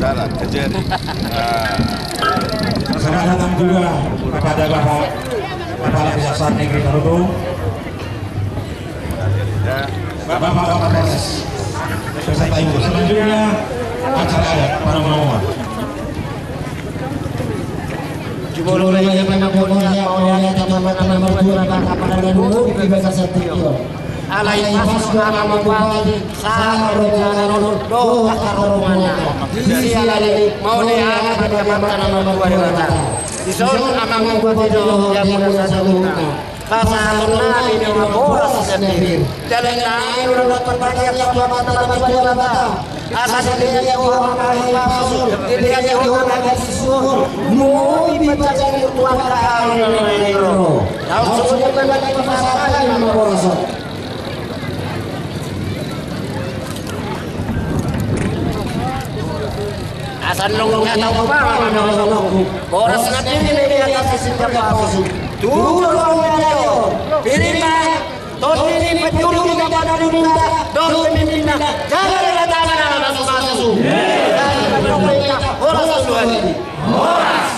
Jalan, kejadian. Selamat datang juga kepada Bapak Kepala Kejaksaan Negeri Tarutung, Bapak Kapolres beserta Ibu. Selanjutnya acara adat para pemohon. Jumlahnya banyak pokoknya oleh teman-teman berdua Bapak pada dulu di bagian setiap. Alai pas nama mubadi sarojana doa karomana di alai mau dia pada nama mubadi di son amang mubadi do yang muda saluka pasalna di nama boras sendiri jalan lain udah terbaik yang mata mata asas dia orang lain masuk dia orang lain susul mau dibaca tuan kau tahu sebenarnya bagi masalah nama boras. Asan nunggunya tahu apa nunggu boras nanti ini atas setiap pasu turun ayo pilihlah ton ini penjuru di badan dunia don pemimpinnya jangan datang masuk boras dua ini boras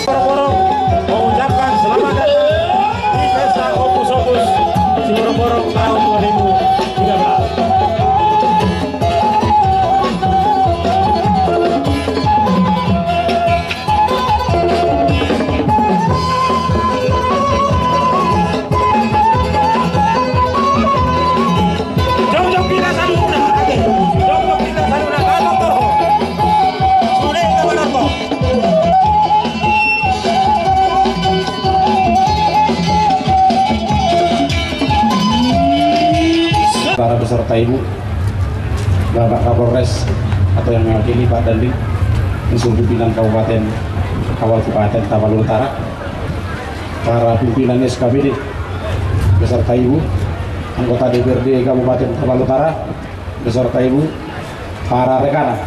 Borong mengucapkan selamat datang di Pesta Opus Borong tahun 2013. Para beserta Ibu, Bapak Kapolres atau yang mewakili Pak Dandim, Unsur Pimpinan Kabupaten Kawal Kabupaten Tabalua Utara, para pimpinan SKPD beserta Ibu, anggota DPRD Kabupaten Tabalua Utara beserta Ibu, para rekan,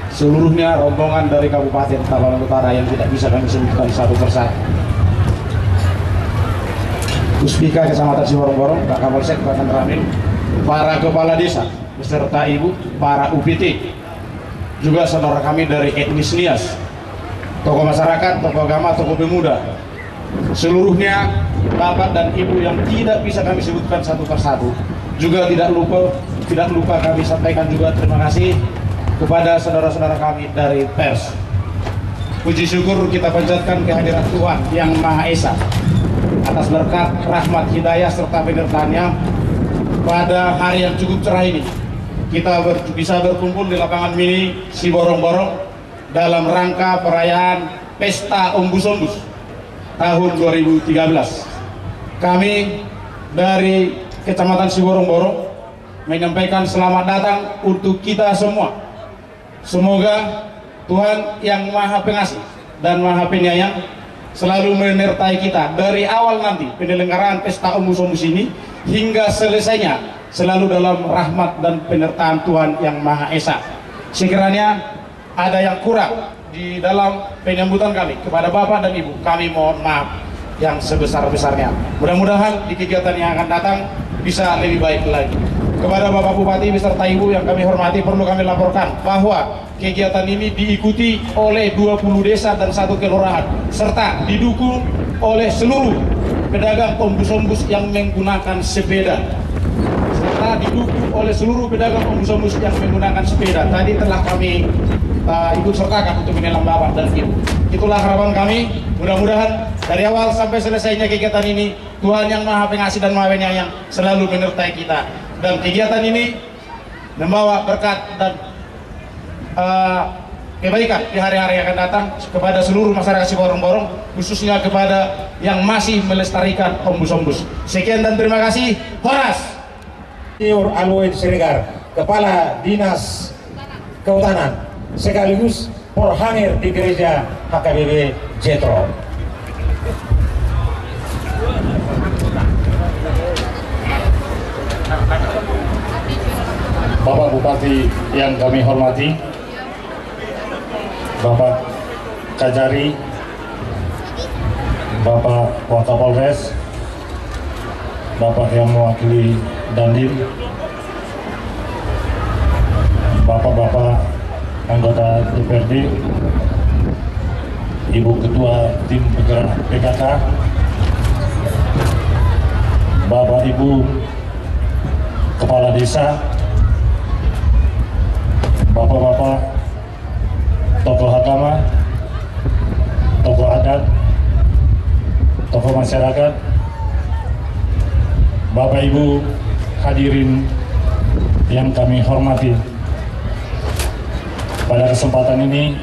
seluruhnya rombongan dari Kabupaten Tabalua Utara yang tidak bisa kami sebutkan satu persatu. Puspika Kecamatan Siborong-Borong, Pak Kapolsek, Pak Ramil, para kepala desa beserta Ibu, para UPT, juga saudara kami dari etnis Nias, tokoh masyarakat, tokoh agama, tokoh pemuda, seluruhnya Bapak dan Ibu yang tidak bisa kami sebutkan satu persatu. Juga tidak lupa kami sampaikan juga terima kasih kepada saudara-saudara kami dari pers. Puji syukur kita panjatkan kehadiran Tuhan Yang Maha Esa atas berkat rahmat hidayah serta penyertaannya pada hari yang cukup cerah ini. Kita bisa berkumpul di lapangan mini Siborong-Borong dalam rangka perayaan Pesta Ombus-Ombus tahun 2013. Kami dari Kecamatan Siborong-Borong menyampaikan selamat datang untuk kita semua. Semoga Tuhan Yang Maha Pengasih dan Maha Penyayang selalu menyertai kita dari awal nanti penyelenggaraan Pesta Ombus-Ombus ini hingga selesainya, selalu dalam rahmat dan penyertaan Tuhan Yang Maha Esa. Sekiranya ada yang kurang di dalam penyambutan kami kepada Bapak dan Ibu, kami mohon maaf yang sebesar-besarnya. Mudah-mudahan di kegiatan yang akan datang bisa lebih baik lagi. Kepada Bapak Bupati beserta Ibu yang kami hormati, perlu kami laporkan bahwa kegiatan ini diikuti oleh 20 desa dan 1 kelurahan, serta didukung oleh seluruh pedagang ombus-ombus yang menggunakan sepeda. Serta didukung oleh seluruh pedagang ombus-ombus yang menggunakan sepeda. Tadi telah kami ikut sertakan untuk menyelam Bapak dan Ibu. Itulah harapan kami. Mudah-mudahan dari awal sampai selesainya kegiatan ini, Tuhan Yang Maha Pengasih dan Maha Penyayang selalu menyertai kita. Dan kegiatan ini membawa berkat dan kebaikan di hari-hari yang akan datang kepada seluruh masyarakat Siborong-Borong, khususnya kepada yang masih melestarikan ombus-ombus. Sekian dan terima kasih. Horas Senior Alwin Siregar, Kepala Dinas Kehutanan sekaligus Porhangir di Gereja HKBP Jetro. Bapak Bupati yang kami hormati, Bapak Kajari, Bapak Wakapolres, Bapak yang mewakili Dandim, Bapak-bapak anggota DPRD, Ibu Ketua Tim Penggerak PKK, Bapak Ibu Kepala Desa, Bapak-bapak tokoh agama, tokoh adat, tokoh masyarakat, Bapak Ibu hadirin yang kami hormati. Pada kesempatan ini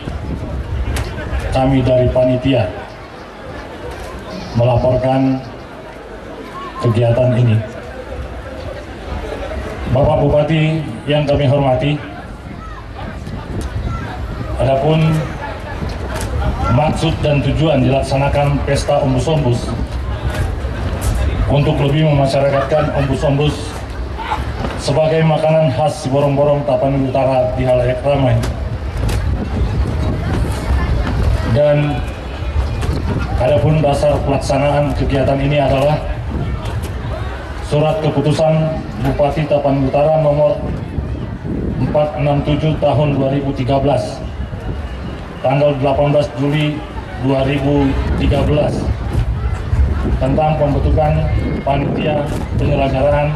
kami dari panitia melaporkan kegiatan ini. Bapak Bupati yang kami hormati, adapun maksud dan tujuan dilaksanakan pesta ombus-ombus untuk lebih memasyarakatkan ombus-ombus sebagai makanan khas Siborong-Borong Tapanuli Utara di halayak ramai. Dan adapun dasar pelaksanaan kegiatan ini adalah Surat Keputusan Bupati Tapanuli Utara nomor 467 tahun 2013 tanggal 18 Juli 2013 tentang pembentukan panitia penyelenggaraan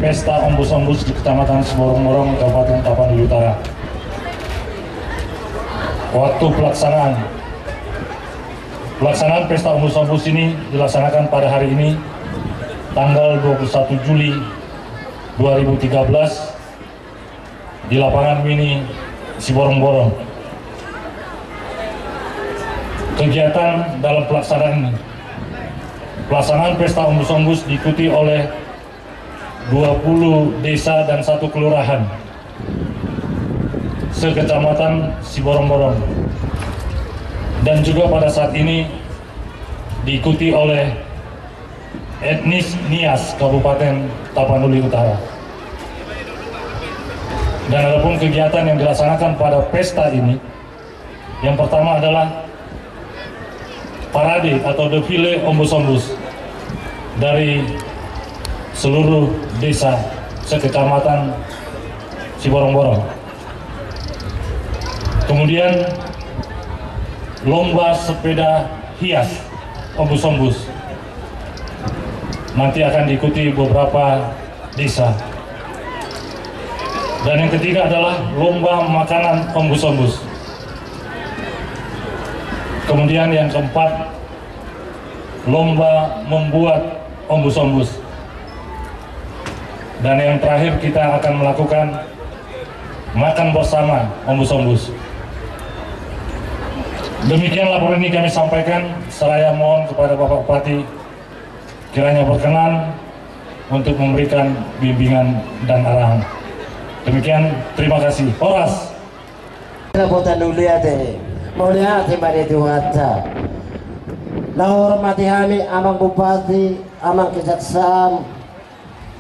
pesta ombus-ombus di Kecamatan Siborong-Borong, Kabupaten Tapanuli Utara. Waktu pelaksanaan pesta ombus-ombus ini dilaksanakan pada hari ini tanggal 21 Juli 2013 di lapangan mini Siborong-Borong. Kegiatan dalam pelaksanaan pesta ombus-ombus diikuti oleh 20 desa dan 1 kelurahan sekecamatan Siborong-Borong, dan juga pada saat ini diikuti oleh etnis Nias Kabupaten Tapanuli Utara. Dan adapun kegiatan yang dilaksanakan pada pesta ini, yang pertama adalah parade atau defile ombus-ombus dari seluruh desa sekecamatan Siborong-Borong. Kemudian lomba sepeda hias ombus-ombus nanti akan diikuti beberapa desa. Dan yang ketiga adalah lomba makanan ombus-ombus. Kemudian yang keempat, lomba membuat ombus-ombus. Dan yang terakhir kita akan melakukan makan bersama ombus-ombus. Demikian laporan ini kami sampaikan. Saya mohon kepada Bapak Bupati kiranya berkenan untuk memberikan bimbingan dan arahan. Demikian, terima kasih. Horas. Muliati pada Tuhan. Hormati kami amang Bupati, amang Kejaksaan,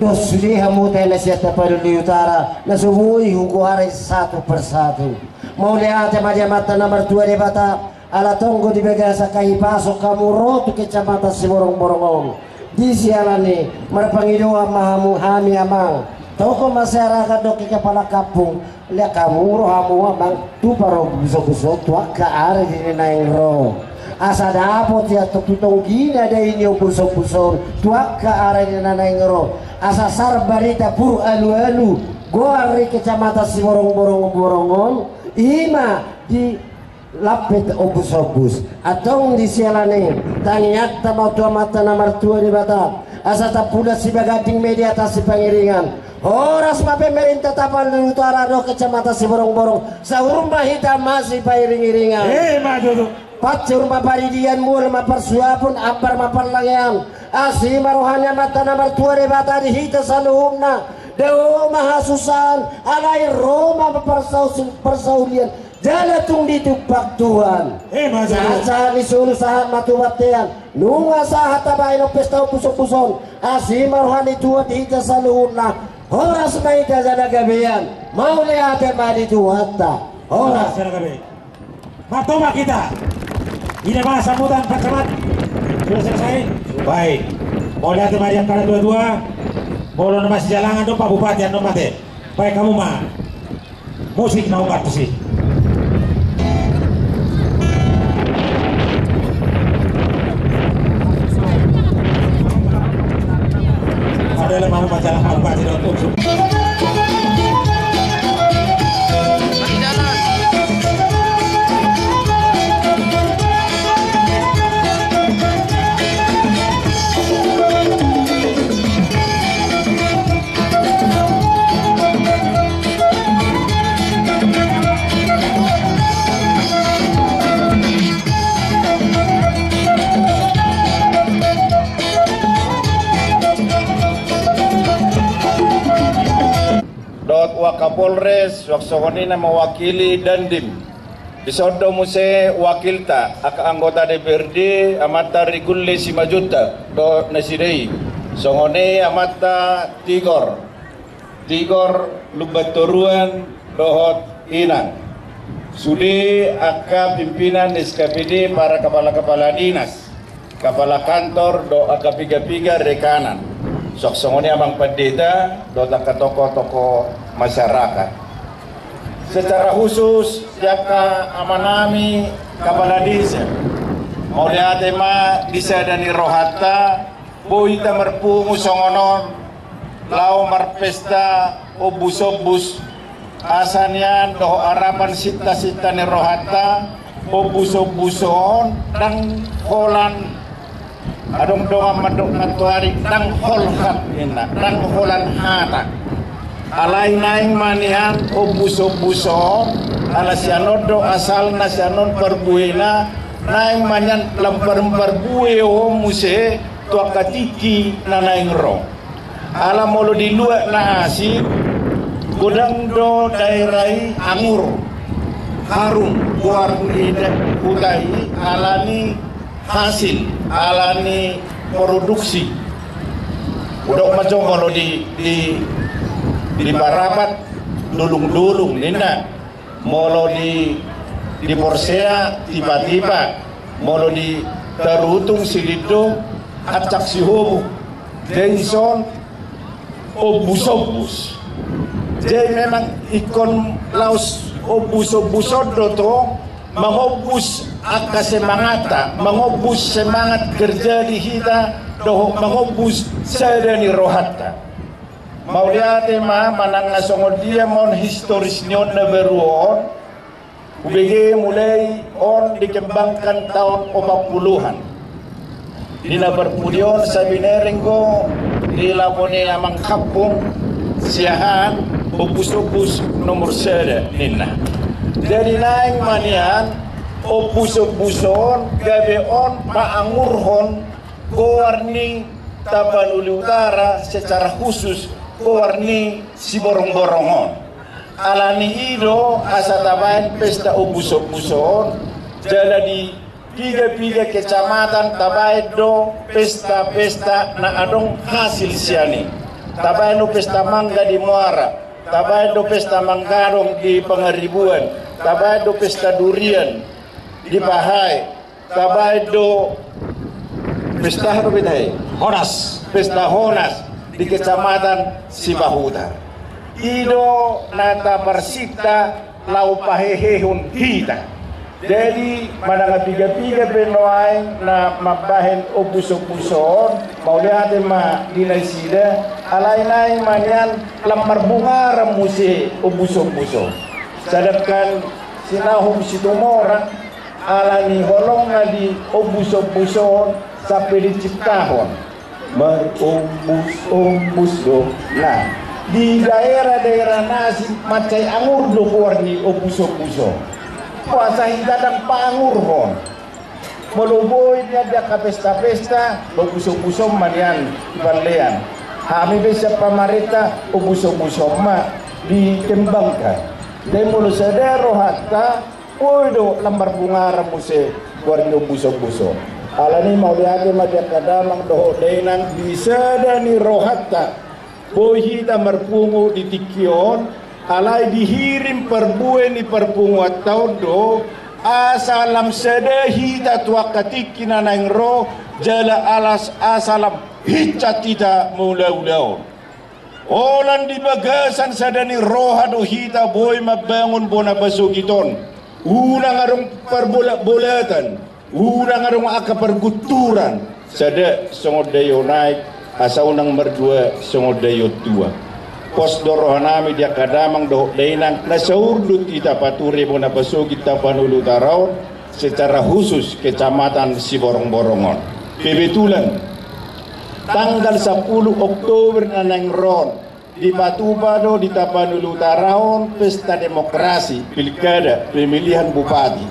dosli hamutai nasihat Tapanuli Utara, nasubui hukuari satu persatu. Muliati majamata nomor 2 di Bata, ala tonggo di Begasa kahi pasok kamu rotu Kecamatan Siborong-Borong. Di sialani merpangidoa mahamu hami amang toko masyarakat doki kepala kampung lihat kamu roh hamu amang tu paro busok-busok tua ke are di naing roh asa dapot ya tututong gina ada ini busok-busok tua ke are di naing roh asa sar barita pur alu-alu goari Kecamatan Siborong-Borong ima di lapit obus-obus atau di sialane tangiat tamau tua mata nomor 2 di Batam asa tapula si bagading media atas si pangiringan horas ma pemerintah Tapanuli Utara do Kecamatan Siborong-Borong saurumah hitam masih pairing-iringan maju pacur ma paridian mul ma persuapun ambar ma perlangian asi marohanya mata nomor 2 di Batam di hita saluhumna dewa mahasusan alai Roma persaudian jalatung ditupak Tuhan. Saat disuruh sahat matu batean, nunga sahat tabai no pesta pusok-puson, asimar hani Tuhan hita saluhuna, horas na hita jada gabian, mau lihat madi Tuhan ta, horas jada gabi. Matoma kita, ini mah sambutan Pak Camat, sudah selesai? Baik. Oleh hati yang kalian dua-dua, bolon masih jalangan dong Pak Bupati anu mate. Baik kamu mah musik na ubat sih. Adalah mau baca Pak Bupati dong. Wakapolres Waksongonina mewakili Dandim Bisodo muse wakilta aka anggota DPRD amata Rikulle Simajuta do nasidei Songone amata Tigor Lubatoruan dohot Inang Sudi aka pimpinan SKPD para kepala-kepala dinas kepala kantor do aka piga-piga rekanan Soksongone abang pendeta do taka tokoh-tokoh masyarakat. Secara khusus jaka amanami kepala desa mau diatema desa dani rohata boita merpungu songonon lau marpesta obus asanyan doho harapan sita-sita ni rohata obus-obuson dan holan adong doa madok matuari dang holhat ina dang holan hata alai naing manian obus-obuson ala sianodo asal na sianon perbuena naing manyan lampar bue o muse tua katiki na naing ro ala molo di luar na asin godang do dairai angur harum buar udai alani hasil alani produksi udah macam kalau di Barabat dulung nina molo di Porsea tiba-tiba molo di Tarutung Silido acak sihobu Denson obus jadi memang ikon laos obus-obusod to mengobus aka mengobus semangat kerja di hita doh mengobus sadani rohata mau lihat ma manang nasongod dia mon historis nyon na beruon ubege mulai on dikembangkan tahun 40-an dina berpudion sabinerenggo di labone amang kampung siahan obus-obus nomor sada nina dari naing manian obus-obuson gabeon paangurhon kowarni Tapanuli Utara secara khusus kowarni si borong-borongon alani ido asa tabain pesta obus-obuson jala di tiga kecamatan tabain do pesta-pesta na adong hasil siani tabain do pesta mangga di Muara tabain do pesta manggarong di Pangaribuan tabain do pesta durian di Bahai tabain do pesta Honas pesta Honas di kecamatan Sibahutar ido nata persita lau pahehehun hita jadi mananga piga-piga benoai na mabahen obus-obuson mau lihat ma dinaisida alai-nai manyan lamar bunga ramuse obus-obuson sadapkan sinahum situmora alani holong na di obus-obuson sampai diciptahon merombus do nah di daerah-daerah nasi macai angur do warni obuso-buso puasa hidadang pangur hon meluboy niya dia ka pesta-pesta obuso-buso manian ibalean kami bisa pamarita obuso-buso ma dikembangkan dan mulu sedero hatta do lambar bunga ramuse warni obuso-buso alani mau lihat dia kadamang doho denang bisa dani rohatta bohi ta merpungu di tikion alai dihirim perbue ni perpungu atau do asalam sedehi ta tua katikina naing ro jala alas asalam hicat kita mula-ulaon. Olan di bagasan sadani roha do hita boy mabangun bona basugiton. Unang arong perbolak-bolatan, unang arong aka perguturan. Sada songod dayo naik, asa unang merdua songod dayo tua. Pos dorohanami dia kadamang doh dainang nasaurdut kita paturi bona basugit tapanulu taraon secara khusus kecamatan Siborong-Borongon. Kebetulan tanggal 10 Oktober na nangron di Batubado di Tapanulu Taraon pesta demokrasi pilkada pemilihan bupati.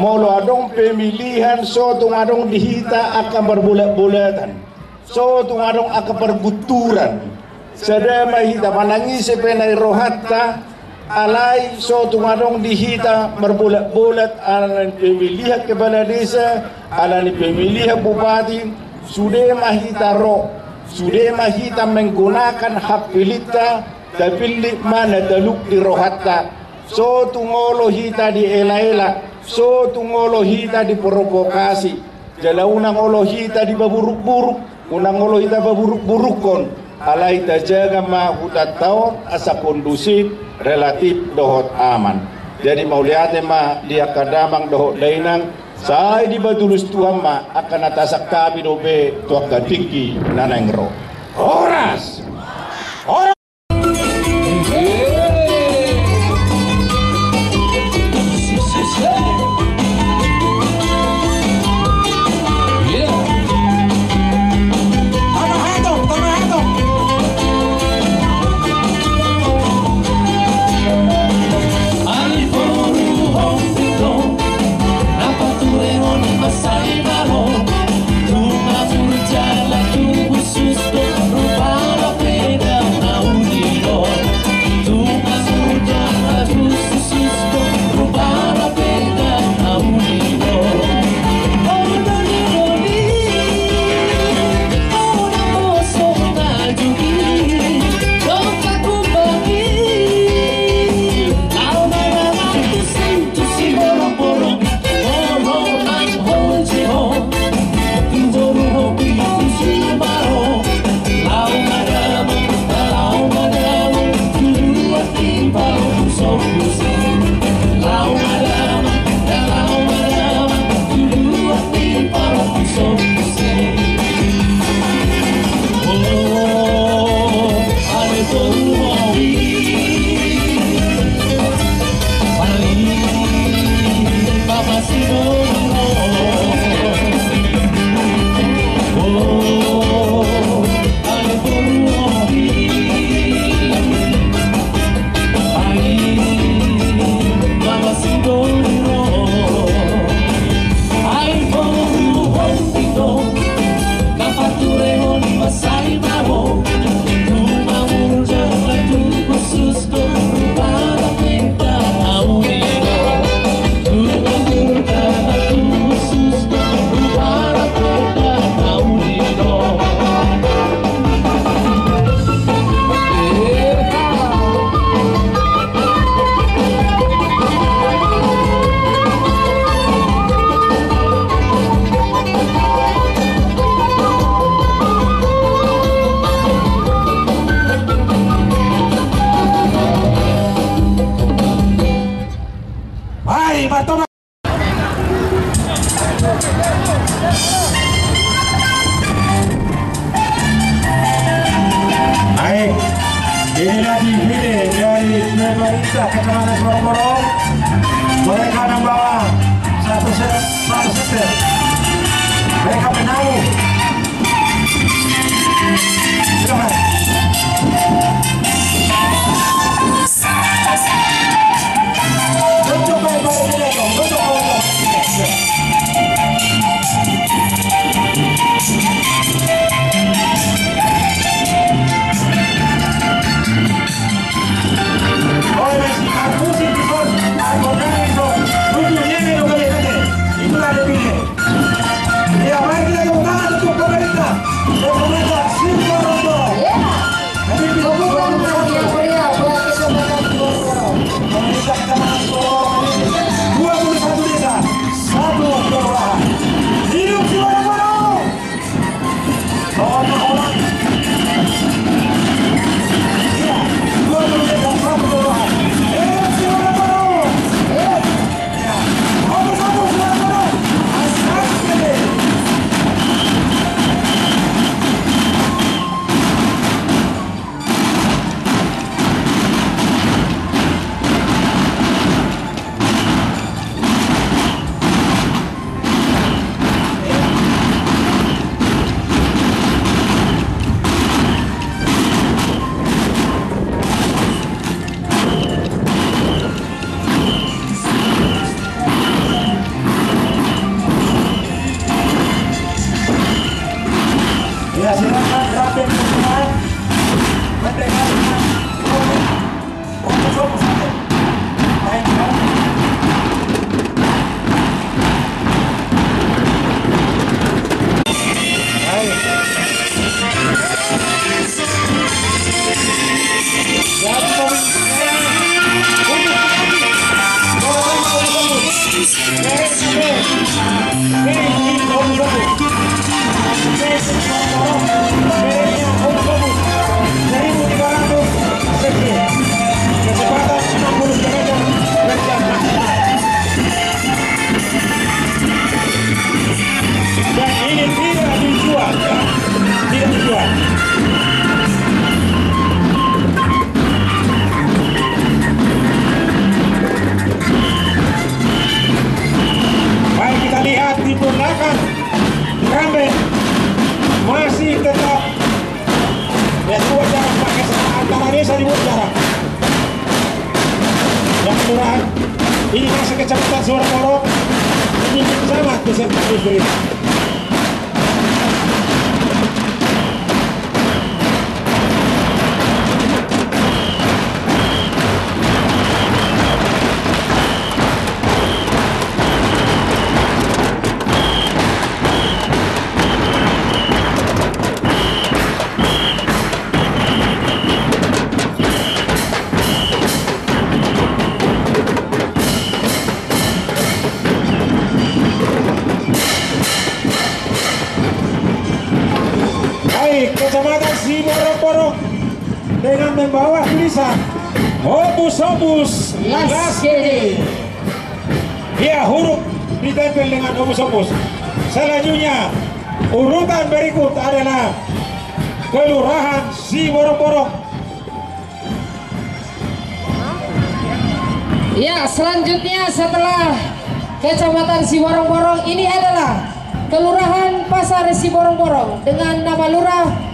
Molo adong pemilihan so tung adong dihita akan berbulat-bulatan. So tung adong akan berguturan. Sada mahita manangis penai rohatta alai so tung adong dihita berbulat-bulat alan pemilihan kepala desa alan pemilihan bupati. Sudah mahita roh, sudah mahita menggunakan hak pilihta, tapi mana teluk di rohatta. So tungolo hita di ela-ela, so tungolo hita di provokasi. Jala unang olo hita di baburuk-buruk, unang olo hita baburuk-burukon. Alai tajaga mahutat tahun asa kondusif relatif dohot aman. Jadi mau lihat ma dia kadamang dohot dainang. Saya di batulus Tuhan ma akan atasak kami dobe tuak tinggi nanengro. Horas. Horas. Inilah DVD dari pemerintah Kecamatan Siborong-Borong. Mereka membawa satu set. Mereka menanggung. Silakan. Duduk baik-baik ini dong. Duduk baik-baik. Itulah dia pilih. Ya, mari kita tepuk tangan. bedanya autobus 1.300 cc, kecepatan 60 km per jam maksimal. Dan ini tidak dijual, ya, tidak dijual. Baik, kita lihat di belakang Ramben masih tetap ya dibuat jarak pakai antara desa dibuat jarak. Yang kelurahan ini masih kecamatan Suwarporo, ini sama desa Bukit. Kecamatan Siborong dengan membawa tulisan Obus-Obus Laskede. Ya, huruf ditempel dengan Obus-Obus. Selanjutnya urutan berikut adalah Kelurahan Siborong. Ya, selanjutnya setelah Kecamatan Siborong ini adalah Kelurahan Pasar Siborong dengan nama Lurah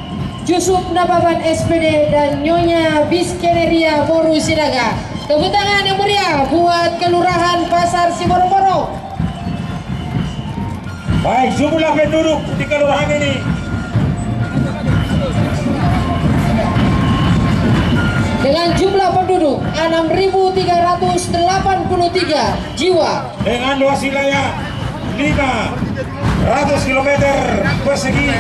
Yusuf Nababan SPD dan Nyonya Biskeneria Boru Sidaga. Tepuk tangan yang meriah buat Kelurahan Pasar Siborong. Baik, jumlah penduduk di kelurahan ini dengan jumlah penduduk 6.383 jiwa dengan luas wilayah 500 km persegi.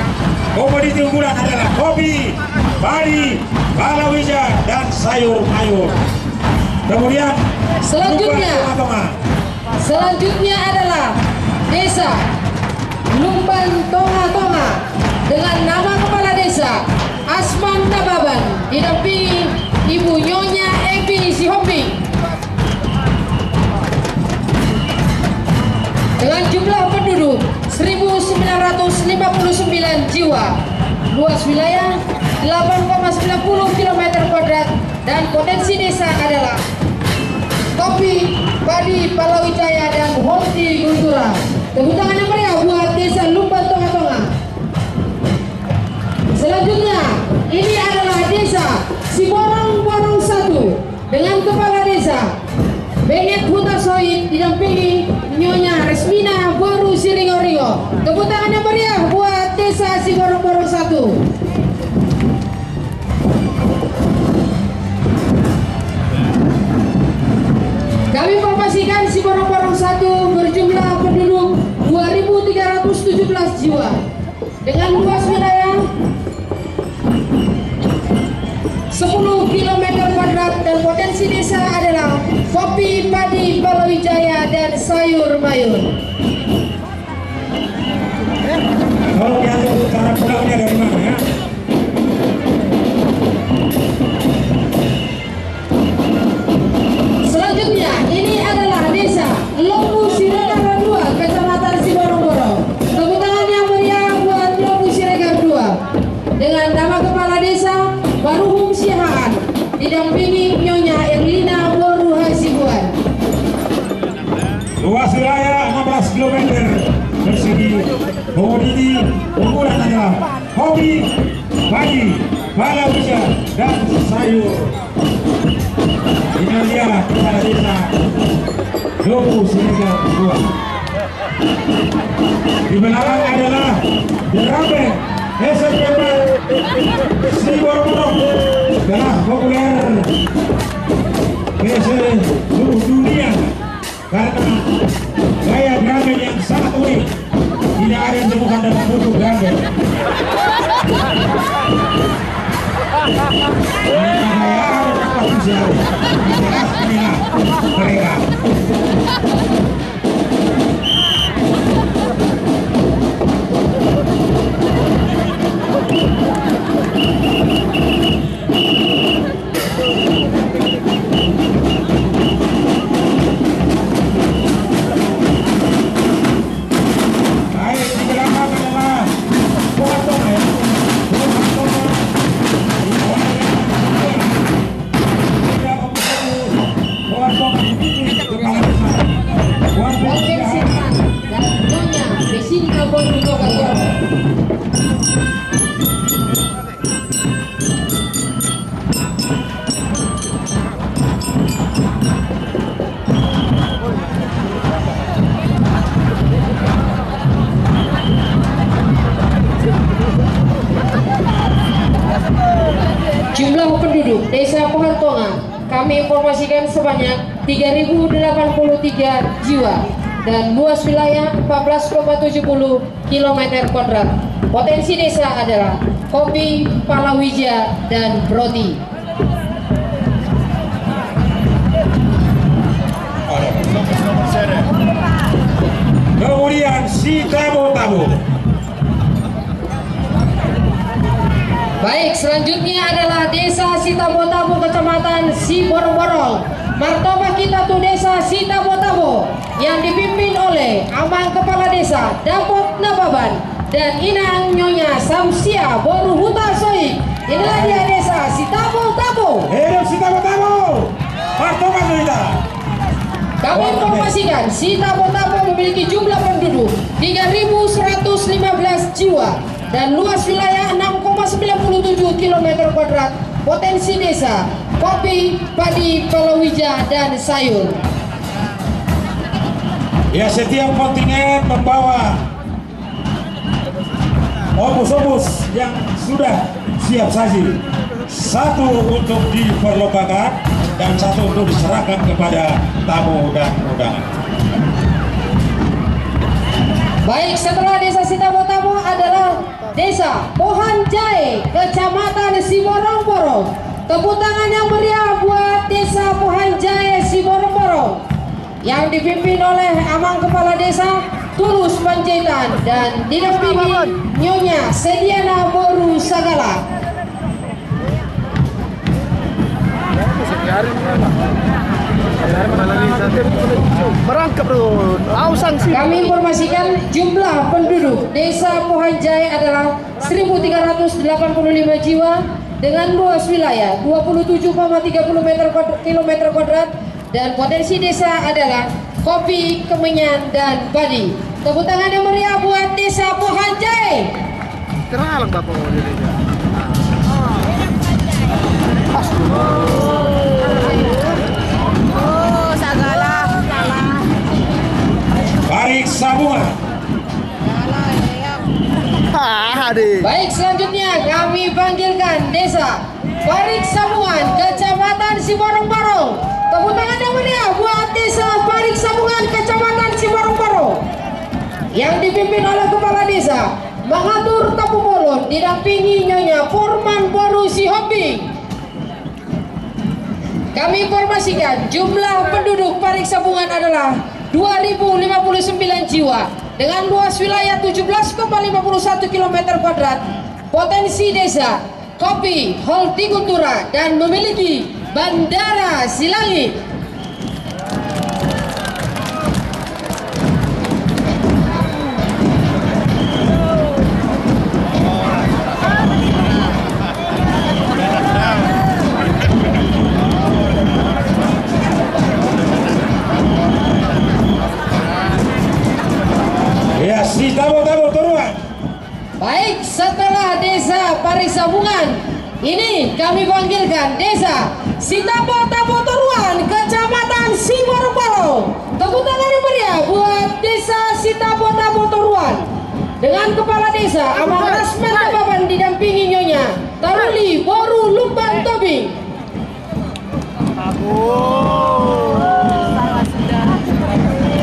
Komoditi unggulan adalah kopi, padi, palawija, dan sayur-mayur. Kemudian selanjutnya adalah Desa Lumban Tonga dengan nama Kepala Desa Asman Nababan didampingi Ibu Nyonya Evi Sihombing dengan jumlah penduduk 1.959 jiwa, luas wilayah 8,90 km kuadrat, dan potensi desa adalah kopi, padi, palawija, dan hortikultura. Tepuk tangan yang meriah buat Desa Lumban Tonga. Selanjutnya ini adalah Desa Siborong 1 dengan Kepala Desa Benet Hutasoid didampingi Nyonya Resmina Boru Siringo. Tepuk tangan yang meriah buat Desa Siborong 1. Kami informasikan Siborong 1 berjumlah penduduk 2.317 jiwa dengan luas wilayah 10 km kuadrat dan potensi desa adalah kopi, padi, palawija, dan sayur-mayur. kalau diatur cara pulangnya dari mana ya? Selanjutnya ini adalah Desa Lombu Siregar 2, Kecamatan Siborong. Tepuk tangan yang meriah buat Lombu Siregar 2 dengan nama Kepala Desa Baruhum Sihaan didampingi Nyonya Erlina Boru Hasibuan. Luas wilayah 16 km persegi. Komoditi unggulan adalah kopi, padi, palawija, dan sayur. Ini dia Kepala Desa Lombu Siregar 2. Di belakang adalah Ramben SMPP Siborong telah populer ke seluruh dunia karena gaya Ramben yang sangat unik. Tidak ada yang ditemukan dalam bentuk Ramben. Kekayaan apa sosial jelas inilah mereka. Jumlah penduduk Desa Pohantonga kami informasikan sebanyak 3.083 jiwa dan luas wilayah 14,70 km². Potensi desa adalah kopi, palawija, dan roti. Kemudian Sitabo-Tabo. Baik, selanjutnya adalah Desa Sitabo-Tabo, Kecamatan Siborong-Borong. Martabak kita tuh Desa Sitabo-Tabo yang dipimpin oleh Amang Kepala Desa Dapot Nababan dan Inang Nyonya Samsia Boru Huta Soik. Inilah dia Desa Sitabo-Tabo. Hidup Sitabo-Tabo. Martabak kita. Kami informasikan Sitabo-Tabo memiliki jumlah penduduk 3.115 jiwa dan luas wilayah 6,97 km². Potensi desa kopi, padi, palawija, dan sayur. Ya, setiap kontingen membawa obus-obus yang sudah siap saji. Satu untuk diperlobakan dan satu untuk diserahkan kepada tamu dan undangan. Baik, setelah Desa Sitabo-Tabo adalah Desa Pohanjai, Kecamatan Siborong-Borong. Tepuk tangan yang meriah buat Desa Pohanjai Siborong-Borong yang dipimpin oleh Amang Kepala Desa Tulus Panjaitan dan didampingi Nyonya Sediana Boru Sagala. Berangkap dulu. Kami informasikan jumlah penduduk Desa Pohanjai adalah 1.385 jiwa dengan luas wilayah 27,30 km² dan potensi desa adalah kopi, kemenyan, dan padi. Tepuk tangan yang meriah buat Desa Pohanjai. Kenalan Bapak di desa. Baik, Sabungan. Baik, selanjutnya kami panggilkan Desa Parik Sabungan, Kecamatan Siborong-Borong. Tepuk tangan yang meriah buat Desa Parik Sabungan, Kecamatan Siborong-Borong yang dipimpin oleh Kepala Desa Mahathur Tapu Bolon didampingi Nyonya Purman Boru Sihombing. Kami informasikan jumlah penduduk Parik Sabungan adalah 2.059 jiwa dengan luas wilayah 17,51 km². Potensi desa kopi, hortikultura, dan memiliki bandara Silangit. Ya, Sitabo-Tabo turuan. Baik, setelah Desa Parik Sabungan, ini kami panggilkan Desa Sitabo-Tabo Turuan, Kecamatan Siborong-Borong. Tepuk tangan yang meriah buat Desa Sitabo-Tabo Turuan dengan Kepala Desa Amang Rasman Nababan didampingi Nyonya Taruli Boru Lumban Tobing.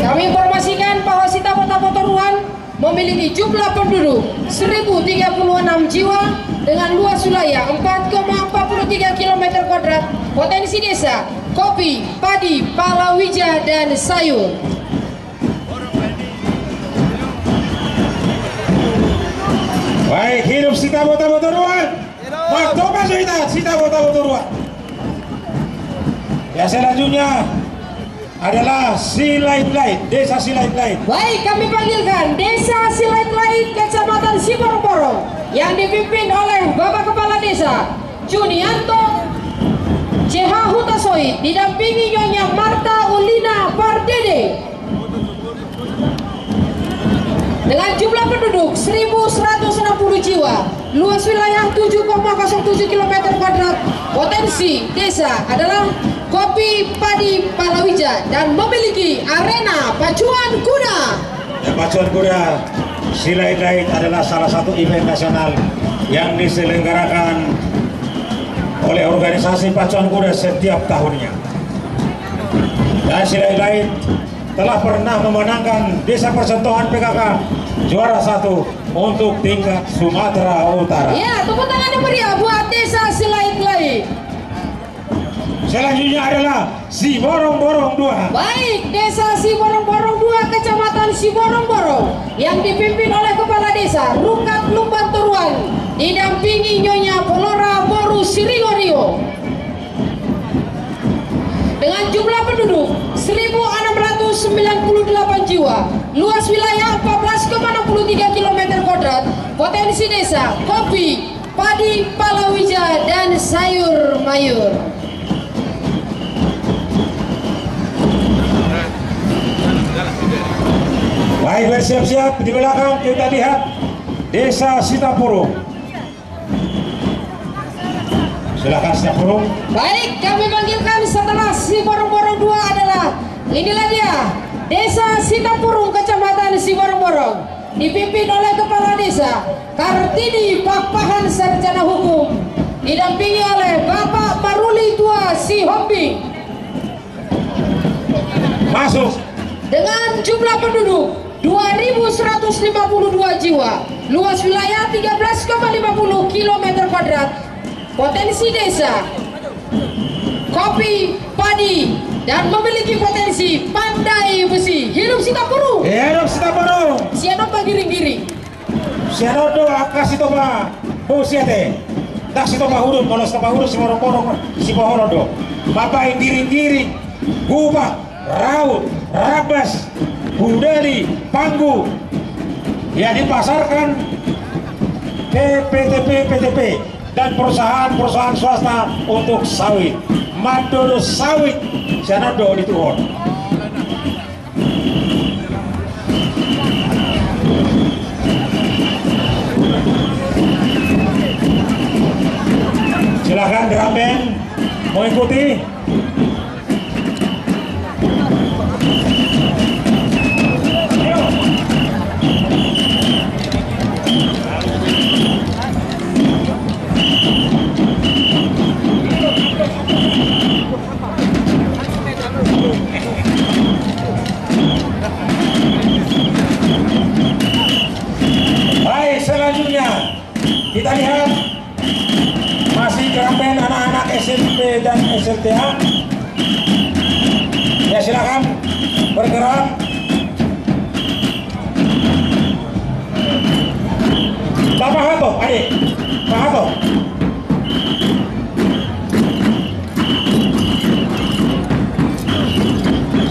Kami informasikan bahwa Sitabo-Tabo Turuan memiliki jumlah penduduk 1.036 jiwa dengan luas wilayah 4,43 km². Potensi desa kopi, padi, palawija, dan sayur. Baik, hidup Sitabo-Tabo turuan. Martabak kita Sitabo-Tabo turuan. Ya, selanjutnya adalah Silait-Lait, Desa Silait-Lait. Baik, kami panggilkan Desa Silait-Lait, Kecamatan Siborong-Borong yang dipimpin oleh Bapak Kepala Desa Junianto CH Hutasoi didampingi Nyonya Marta Ulina Pardede dengan jumlah penduduk 1.160 jiwa, luas wilayah 7,07 km². Potensi desa adalah kopi, padi, palawija, dan memiliki arena pacuan kuda. Ya, pacuan kuda Silait-Lait adalah salah satu event nasional yang diselenggarakan oleh organisasi pacuan kuda setiap tahunnya. Dan selain lain telah pernah memenangkan Desa Persentuhan PKK juara 1 untuk tingkat Sumatera Utara. Ya, tepuk tangan yang meriah buat Desa Silait-Lait. Selanjutnya adalah Siborong-Borong 2. Baik, Desa Siborong-Borong 2, Kecamatan Siborong-Borong, yang dipimpin oleh Kepala Desa Rukat Lumban Turuan, didampingi Nyonya Polora Boru Siringorio. Dengan jumlah penduduk 1.698 jiwa, luas wilayah 14,63 km², potensi desa kopi, padi, palawija, dan sayur mayur. Baik, bersiap-siap. Di belakang kita lihat Desa Sitapurung. Silakan Sitapurung. Baik, kami panggilkan setelah Siborong-Borong 2 adalah, inilah dia, Desa Sitapurung, Kecamatan Siborong-Borong, dipimpin oleh Kepala Desa Kartini Pakpahan Sarjana Hukum, didampingi oleh Bapak Maruli Tua Sihombing. Masuk. Dengan jumlah penduduk 2.152 jiwa, luas wilayah 13,50 km², potensi desa kopi, padi, dan memiliki potensi pandai besi. Hidup Sitapurung. Hidup Sitapurung. Siapa giring-giring. Sianodo akasi toba busiate. Tak si toba huruf, kalau toba huruf si morong-morong si pohorodo. Bapak giring-giring, gubah, raut, rabas, budari, panggu, ya dipasarkan PTP dan perusahaan-perusahaan swasta untuk sawit. Mandodo sawit Sianodo dituhon. Silakan drum band mengikuti. Baik, selanjutnya kita lihat masih drum band anak-anak SMP dan SLTA. Ya, silakan bergerak. Bapak Hato, adik, Pak Hato.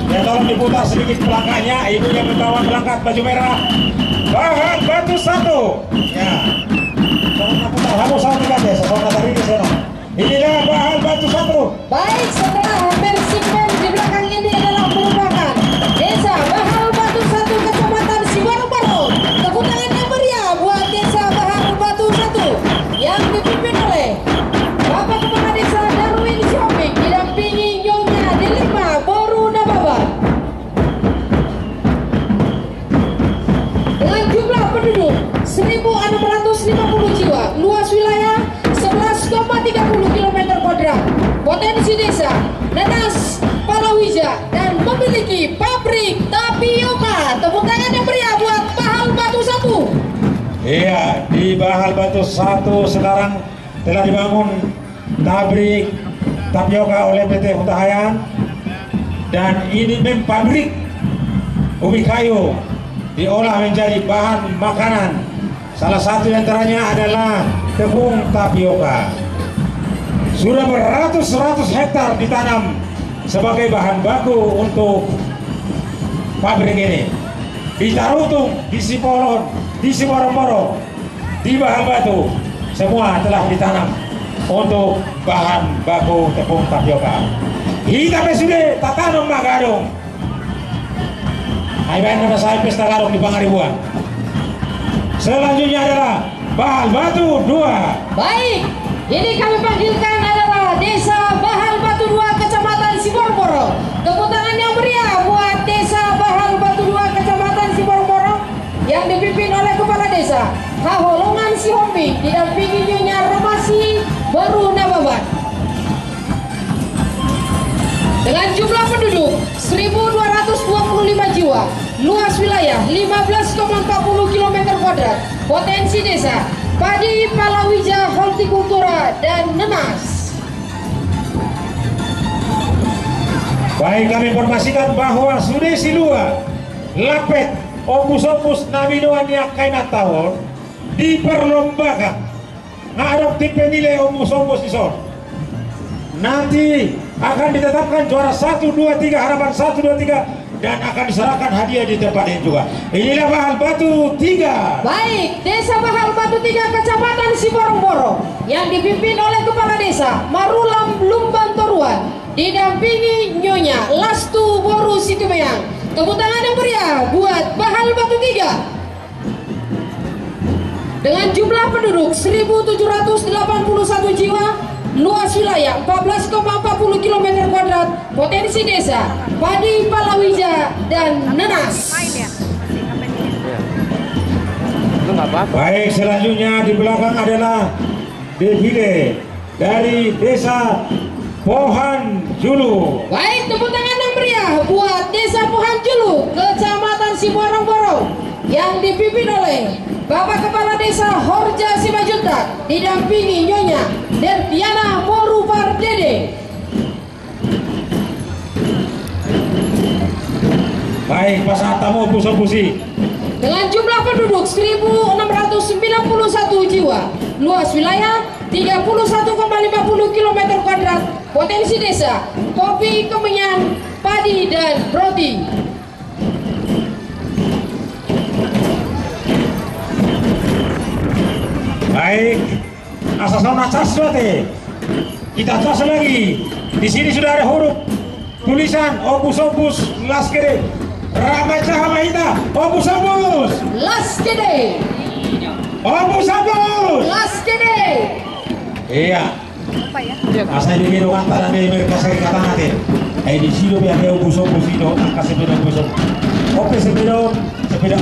Ya, tolong diputar sedikit pelangkahnya. Ibu yang membawa pelangkah baju merah. Bahan batu 1. Ya. Tolong putar hamu sama tiga desa. Tolong tadi di sana. Inilah bahan batu 1. Baik, setelah bersimpel di belakang ini adalah merupakan Desa Bahal Batu 1, Kecamatan Siborong-Borong. Tepuk tangan yang meriah buat Desa Bahal Batu 1 yang dipimpin oleh Bapak Kepala Desa Darwin Sihombing, didampingi Nyonya Delima Boru Nababa. Dengan jumlah penduduk 1.650 jiwa, luas wilayah 11,30 km², potensi desa nenas, palawija, dan memiliki pabrik tapioka. Tepuk tangan yang meriah buat Bahal Batu 1. Iya, di Bahal Batu 1 sekarang telah dibangun pabrik tapioka oleh PT Huntahayaan, dan ini pabrik ubi kayu diolah menjadi bahan makanan. Salah satu antaranya adalah tepung tapioka. Sudah beratus-ratus hektar ditanam sebagai bahan baku untuk pabrik ini. Di Tarutung, di Sipolon, di Siborong-Borong, di Bahal Batu, semua telah ditanam untuk bahan baku tepung tapioka. Kita sudah tak tanam magadong. Ayo nama saya pesta garong di Pangaribuan. Selanjutnya adalah Bahal Batu 2. Baik, ini kami panggilkan adalah Desa Bahal Batu 2, Kecamatan Siborong-Borong. Tepuk tangan yang meriah buat Desa Bahal Batu 2, Kecamatan Siborong-Borong yang dipimpin oleh Kepala Desa Kaholongan Sihombing, didampingi Nyonya Romasi Boru Nababan. 1225 jiwa, luas wilayah 15,40 km², potensi desa padi, palawija, hortikultura, dan nenas. Baik, kami informasikan bahwa sudah silua lapet opus naminoan yang kainat tahun diperlombakan ngadopti penilai opus ison. Nanti akan ditetapkan juara 1, 2, 3, harapan 1, 2, 3, dan akan diserahkan hadiah di tempat ini juga. Inilah Bahal Batu 3. Baik, Desa Bahal Batu 3 Kecamatan Siborong-Borong yang dipimpin oleh Kepala Desa Marulam Lumban Toruan, didampingi Nyonya Lastu Boru Situmeang. Tepuk tangan yang meriah buat Bahal Batu 3. Dengan jumlah penduduk 1.781 jiwa, luas wilayah 14,40 km², potensi desa padi, palawija, dan nenas. Baik, selanjutnya di belakang adalah defile dari Desa Pohan Julu. Baik, tepuk tangan yang meriah buat Desa Pohan Julu, Kecamatan Siborong-Borong, yang dipimpin oleh Bapak Kepala Desa Horja Simajuntak, didampingi Nyonya Dertiana Morubar Dede. Baik, Pasar Tamu Puso-Pusi. Dengan jumlah penduduk 1.691 jiwa, luas wilayah 31,50 km², potensi desa kopi, kemenyan, padi, dan roti. Baik, asasana caswate. Kita cas lagi. Di sini sudah ada huruf tulisan opus laskede. Ramaja Hamahita, opus Laskede. opus Laskede. Iya. Asal di biro antara di Amerika Serikat nanti. Di sini biar dia opus itu angka sepeda opus. Oke, sepeda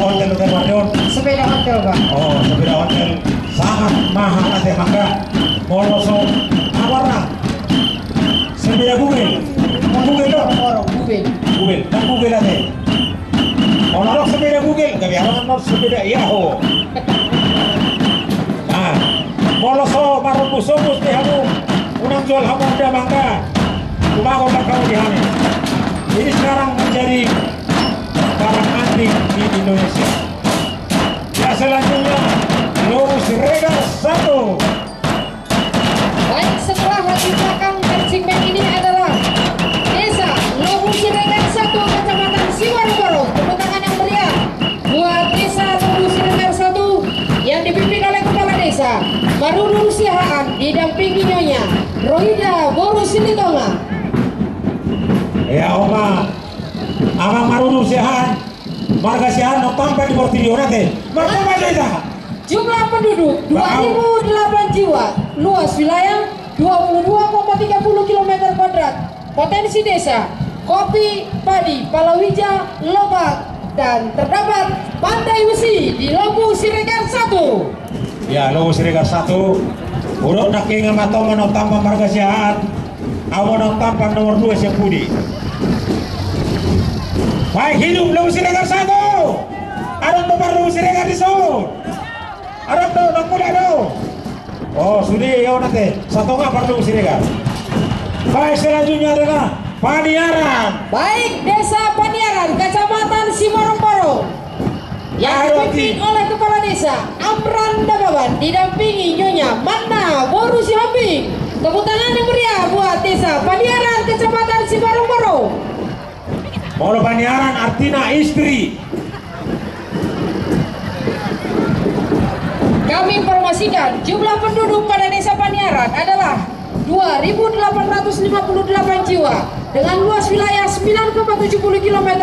hotel Terwadon. Sepeda hotel, Pak. Oh, sepeda hotel sangat mahal nanti, maka moloso warna sepeda Google dong, Google nanti orang sepeda Google nggak biar orang sepeda Yahoo. Nah, moloso marubus di kamu unang jual kamu udah mangga rumah kamu di sana. Ini sekarang menjadi barang antik di Indonesia. Ya, selanjutnya Lobu Siregar 1. Baik, setelah di belakang segmen ini adalah Desa Lobu Siregar 1 Kecamatan Siborong-Borong. Tepuk tangan yang meriah buat Desa Lobu Siregar 1 yang dipimpin oleh Kepala Desa Marunur Sihaan, didampingi Nyonya Rohida Boru Silitonga. Ya, Oma Amang Marunur Sihaan, marga Sihaan no tampak di portilio nanti. Marga Desa. Jumlah penduduk 2.008 jiwa, luas wilayah 22,30 km², potensi desa kopi, padi, palawija, lobak, dan terdapat pantai besi di Lobu Siregar 1. Ya, Lobu Siregar 1. Urut naking ngamatong menontampa marga Sihaan, awon tampak nomor 2 Sepudi. Baik, hidup Lobu Siregar 1. Ada nomor Lobu Siregar di sana. Ada tuh, nak mulai tuh. Oh, sudah ya nanti. Satu nggak perlu Siregar. Baik, selanjutnya adalah Paniaran. Baik, Desa Paniaran, Kecamatan Siborong-Borong, yang dipimpin oleh Kepala Desa Amran Dababan, didampingi Nyonya Mana Boru Sihombing. Tepuk tangan yang meriah buat Desa Paniaran, Kecamatan Siborong-Borong. Kalau Paniaran artinya istri. Kami informasikan jumlah penduduk pada Desa Paniaran adalah 2.858 jiwa dengan luas wilayah 9,70 km²,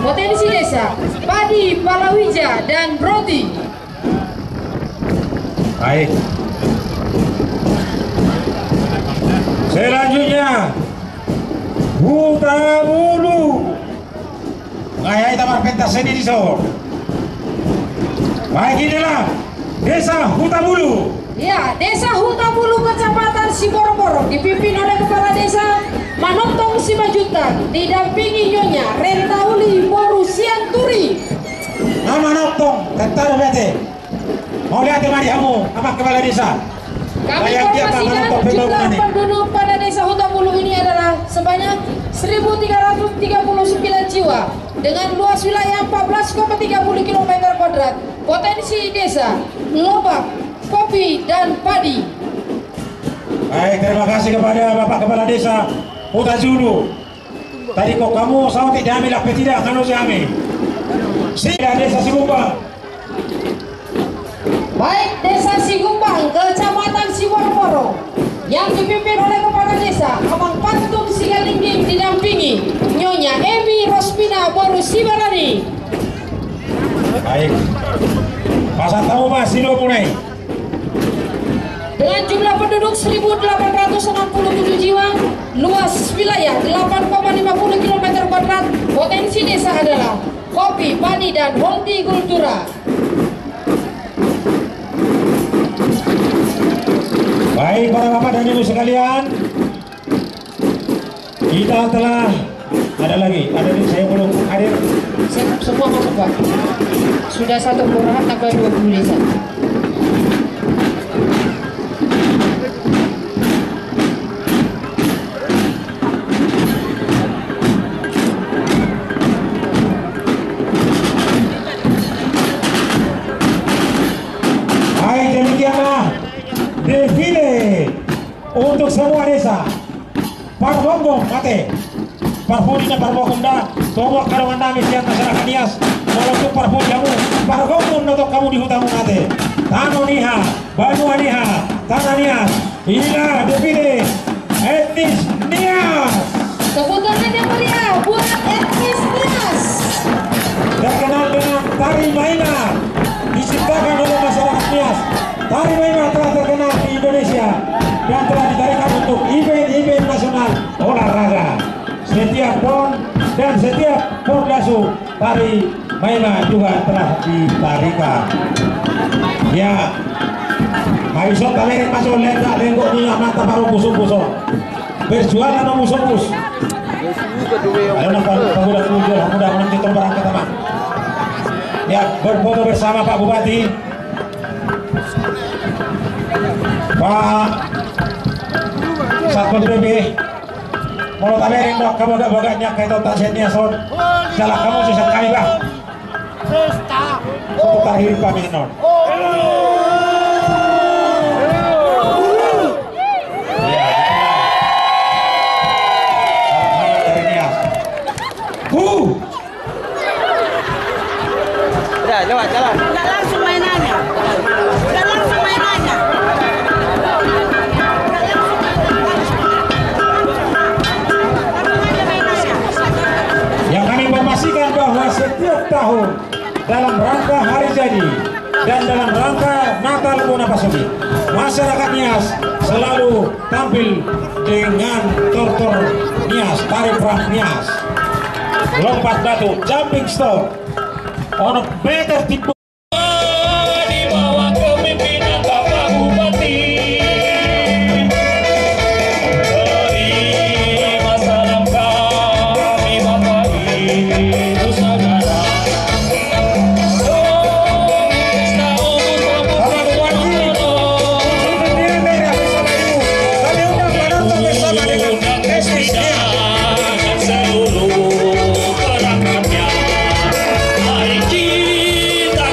potensi desa padi, palawija, dan roti. Baik. Selanjutnya Huta Bulu. Kayak kita berpentas ini di so. Baik, inilah Desa Huta Bulu. Ya, Desa Huta Bulu Kecamatan Siborong-Borong dipimpin oleh Kepala Desa Manontong Simajutan didampingi Nyonya Rentauli Borusianturi. Nama noptong kentara bete. Mau lihat mari kamu apa kepala desa. Kami informasikan jumlah penduduk pada desa Hutabulu ini adalah sebanyak 1.339 jiwa dengan luas wilayah 14,30 km². Potensi desa lobak, kopi, dan padi. Baik, terima kasih kepada Bapak Kepala Desa Huta Zulu. Tadi kok kamu sama tidak ambil apa tidak kan kami. Sida Desa Sigumbang. Baik, Desa Sigumbang, Kecamatan Siborong yang dipimpin oleh Kepala Desa Amang Pantung Sigalingging didampingi Nyonya Emi Rospina Borusibarani. Baik. Pasang tamu Mas Silo mulai. Dengan jumlah penduduk 1.867 jiwa, luas wilayah 8,50 km², potensi desa adalah kopi, padi, dan hortikultura. Baik para bapak dan ibu sekalian, kita telah ada nih saya belum hadir. Semua masuk Pak. Sudah satu kelurahan tambah 20 desa. Baik, demikianlah defile untuk semua desa. Parbombong mate, parpodina parbokunda, tomo karangan nami siang masyarakat Nias, walaupun parpod kamu, parbombong notok kamu di hutamu mate. Tano niha, Banua niha, Tanah Nias. Inilah defile etnis Nias. Tepuk tangan yang meriah buat etnis Nias. Terkenal dengan tari Maina, diciptakan oleh masyarakat Nias. Tari Maina telah terkenal di Indonesia dan telah ditarikan untuk event-event nasional olahraga. Setiap PON dan setiap Pordasu, tari Maina juga telah ditarikan. Ya, maisok kalian masuk lenggak lenggok ni mata baru busuk-busuk. Berjualan no busuk-bus. Ayo nampak pemuda menanti terbarang ke teman. Ya, berfoto bersama Pak Bupati, Pak Satpol PP. Mau taberin dok, kamu gak boganya kayak tak setnya son. Jalan kamu susah kami bah. Untuk terakhir kami non. Udah, lewat jalan. Udah langsung mainannya. Udah langsung mainannya. Yang kami informasikan bahwa setiap tahun dalam rangka hari jadi dan dalam rangka Natal Munapasuki, masyarakat Nias selalu tampil dengan tortor Nias, tari perang Nias, lompat batu, jumping stone, on a better tipe. Di bawah kepemimpinan Bapak Bupati, terima salam kami Bapak Ibu Saudara. Seluruh perangkatnya, mari kita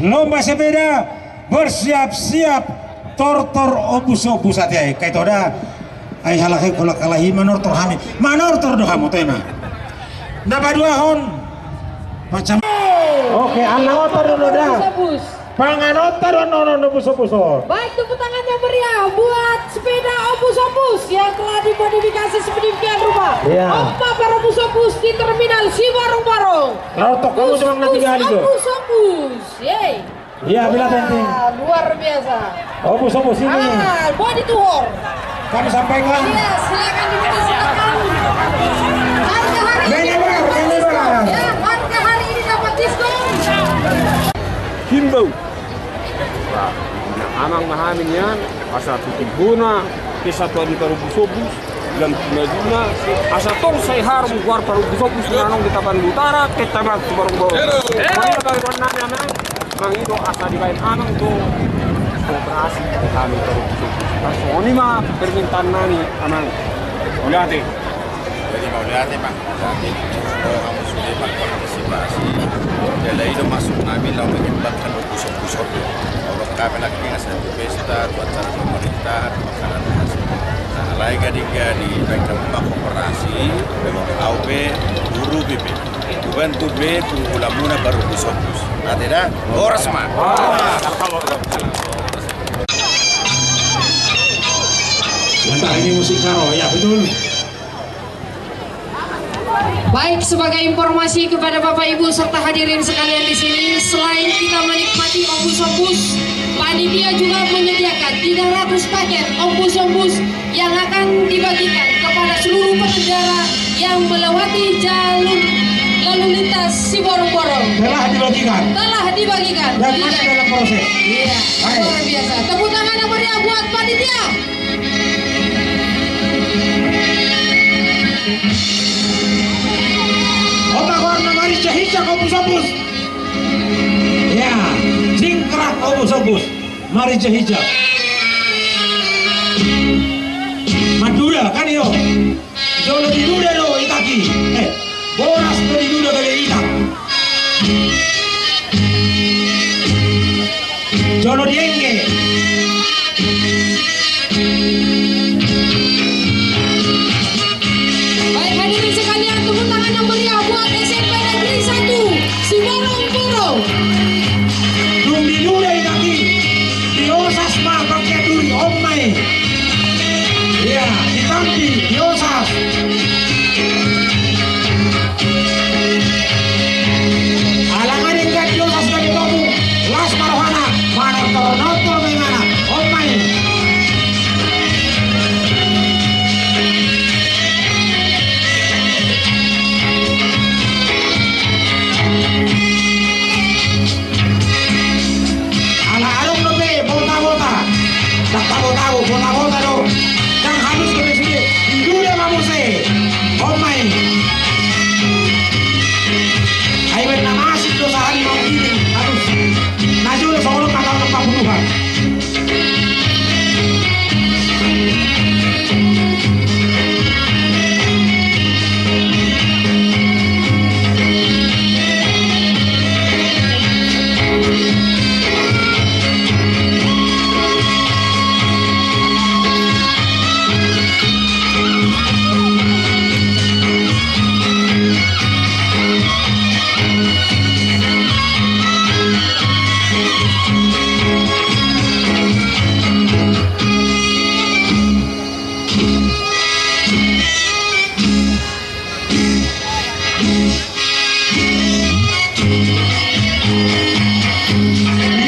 lomba sepeda bersiap-siap tortor obus-obus hati kayak toda ay halahi kolak kalahi manor torhami manor tordoha mutena napa dua hon macam oke anak otor dulu dah panganotar nono obus-obus. Baik, tepuk tangan yang meriah buat sepeda obus-obus yang telah dimodifikasi sedemikian rupa. Iya. Opa para obus-obus di terminal Sibarong-Barong. Lautok kamu cuma nanti kali itu. Obus-obus, yeay. Iya, bila penting. Luar biasa. Obus-obus ini. Body tour. Kami sampaikan. Iya, silakan silakan. Harga hari ini. Ya, harga hari ini dapat diskon. Himbau amang mahaminnya asa tutibuna kesatu di tarubus-obus dan tunajuna asa tong saya harum keluar tarubus-obus nanong di Tapan Utara ke Taman Barong-Barong mana kali nami amang mang itu asa dibain amang tuh operasi kami tarubus-obus ini mah permintaan nani amang lihat jadi mau lihat Pak jadi kalau kamu sudah partisipasi jadi itu masuk nami lalu menyebabkan busuk-busuk kalau kami lagi ngasih pesta buat acara pemerintah makanan hasil nah lagi gadi-gadi baik tempat operasi AUB guru BP bantu B penggulamuna baru busuk-bus nah tidak boros mah Bentar ini musik karo ya betul. Baik, sebagai informasi kepada Bapak Ibu serta hadirin sekalian di sini, selain kita menikmati obus-obus, panitia juga menyediakan 300 paket obus-obus yang akan dibagikan kepada seluruh pengendara yang melewati jalur lalu lintas Siborong-Borong. Telah dibagikan. Dan masih dalam proses. Iya, luar biasa. Tepuk tangan yang meriah buat panitia. Warna marisnya hijau obus-obus. Ya, jingkrak obus-obus, marisnya hijau. Madura kan yo. Jono di duda do itaki. Boras do di duda dari itak. Jono di engge. Baik hadirin sekalian, tepuk tangan yang meriah buat SMP Negeri 1 Siborong-Borong. Dung di duda itaki. Diosas mah pakai duri omai. Ya, ditampi diosas. Alangan enggak diosas dari kamu. Las marohana, mana toronoto bagaimana? Omai. Ala-along lobe, bota-bota. Tak tahu-tahu, bota-bota do. Yang harus ke sini, dunia mamuse. Omai. Ayo nama asik dosa hari mau ini harus. Najul sebelum tahun 40-an.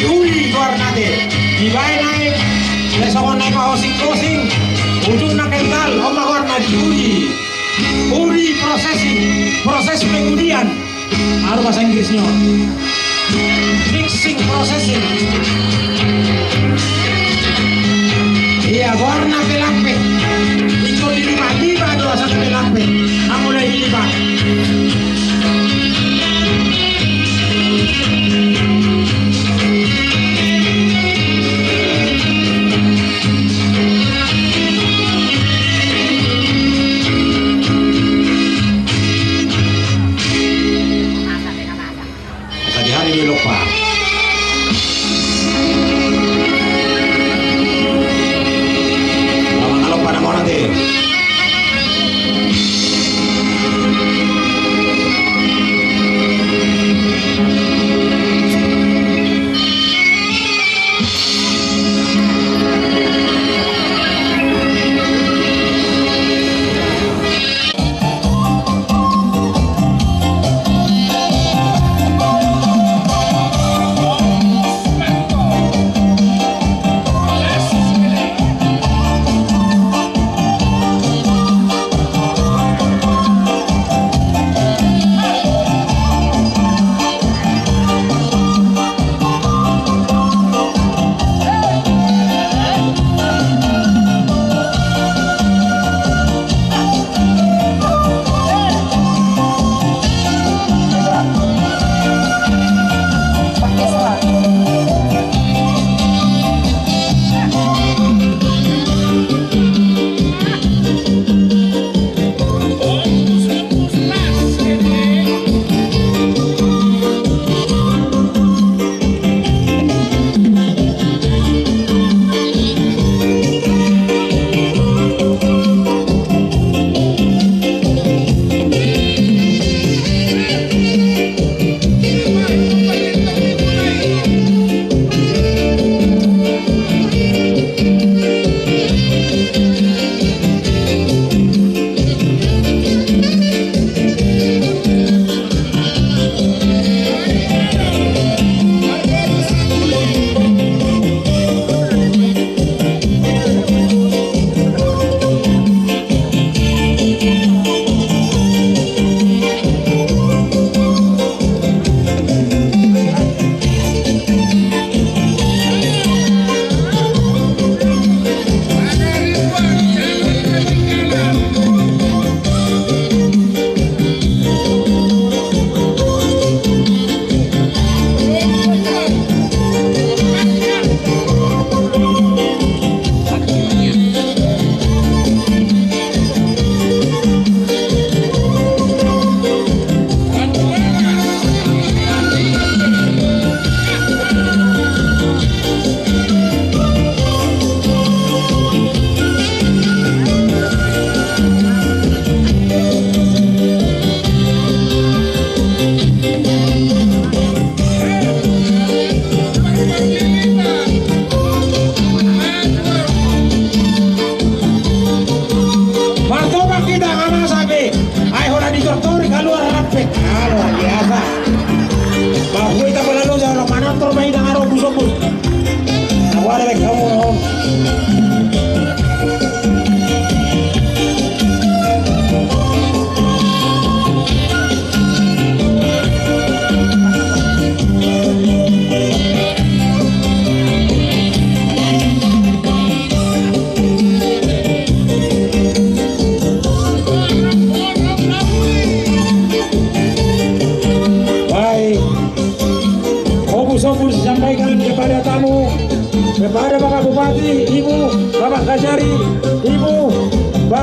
Diuli warnate, dibae naik, besok naik crossing, ujung nak kental, oma warna diuli, uli proses pengudian, ada bahasa Inggrisnya, mixing processing, iya warna pelampe, itu lima dua satu pelampe, mulai dilipat. Tadi hari lupa.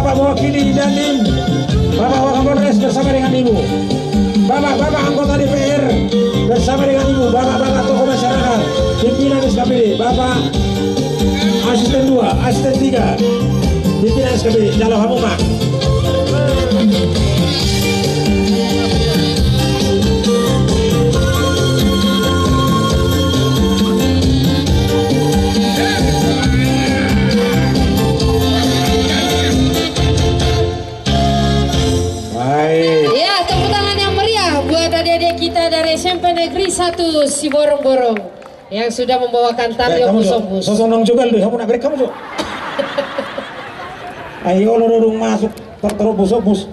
Bapak mewakili Dandim, Bapak Wakapolres bersama dengan Ibu, Bapak anggota DPR bersama dengan Ibu, Bapak tokoh masyarakat, pimpinan SKPD, Bapak asisten 2, asisten 3, pimpinan SKPD, Jalo Hamuma. Ya, tepuk tangan yang meriah buat adik-adik kita dari SMP Negeri 1 Siborong-Borong yang sudah membawakan tari opus-opus. Sosonong juga lu, kamu nak break kamu juga. Ayo lorong masuk terobos-obos.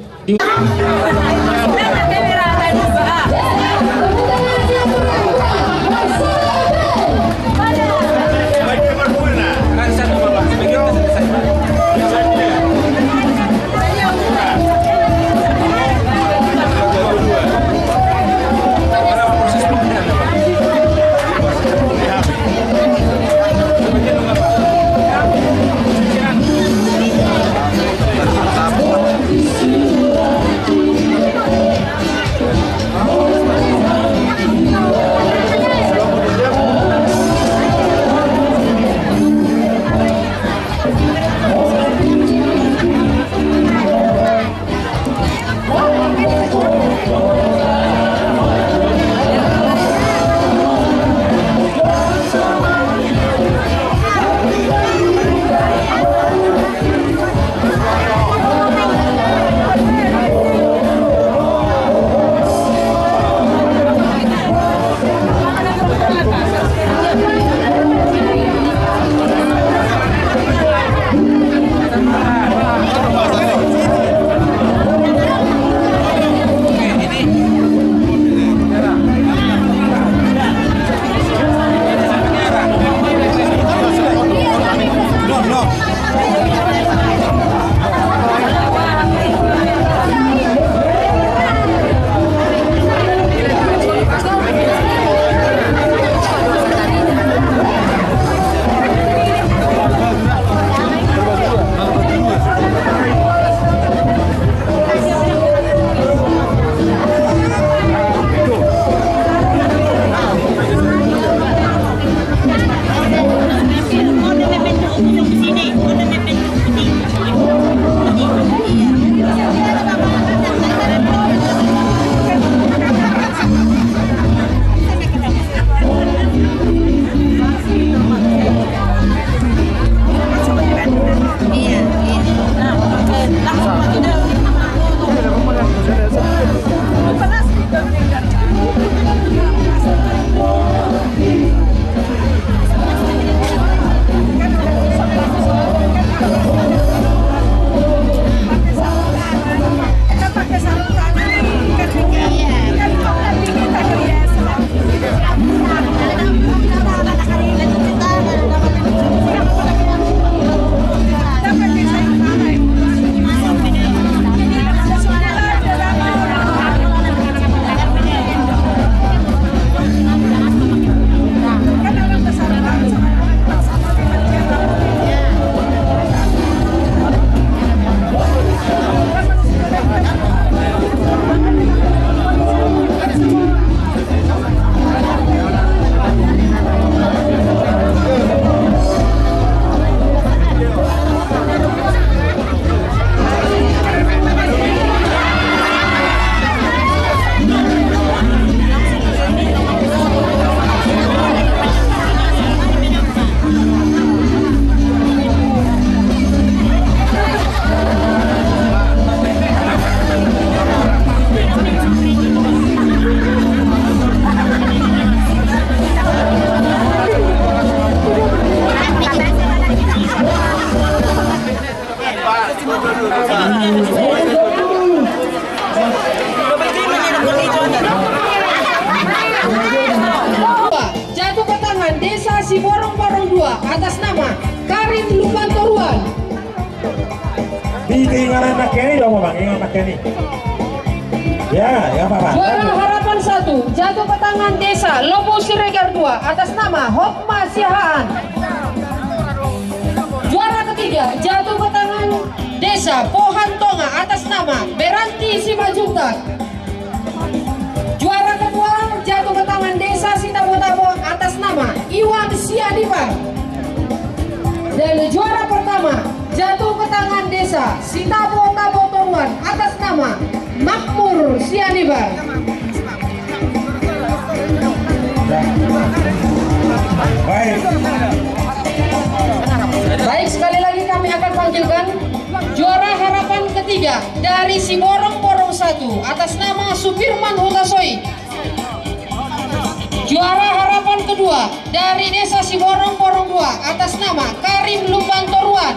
Jatuh ke tangan Desa Siborong-Borong 2 atas nama Karin Lubantoruan. Ditinggalan anak ini dong Bang, ingat anak ini. Ya Pak. Juara Harapan 1 jatuh ke tangan Desa Lobo Siregar 2 atas nama Hokma Sihaan. Juara ketiga jatuh ke tangan Desa Poha Beranti Simanjuntak. Juara kedua jatuh ke tangan Desa Sitabo-Tabo atas nama Iwan Sianibar. Dan juara pertama jatuh ke tangan Desa Sitabo-Tabo Toruan atas nama Makmur Sianibar. Baik, sekali lagi kami akan panggilkan juara harapan ketiga dari Siborong-Borong 1 atas nama Supirman Hutasoi. Juara harapan kedua dari Desa Siborong-Borong 2 atas nama Karim Lumban Toruan.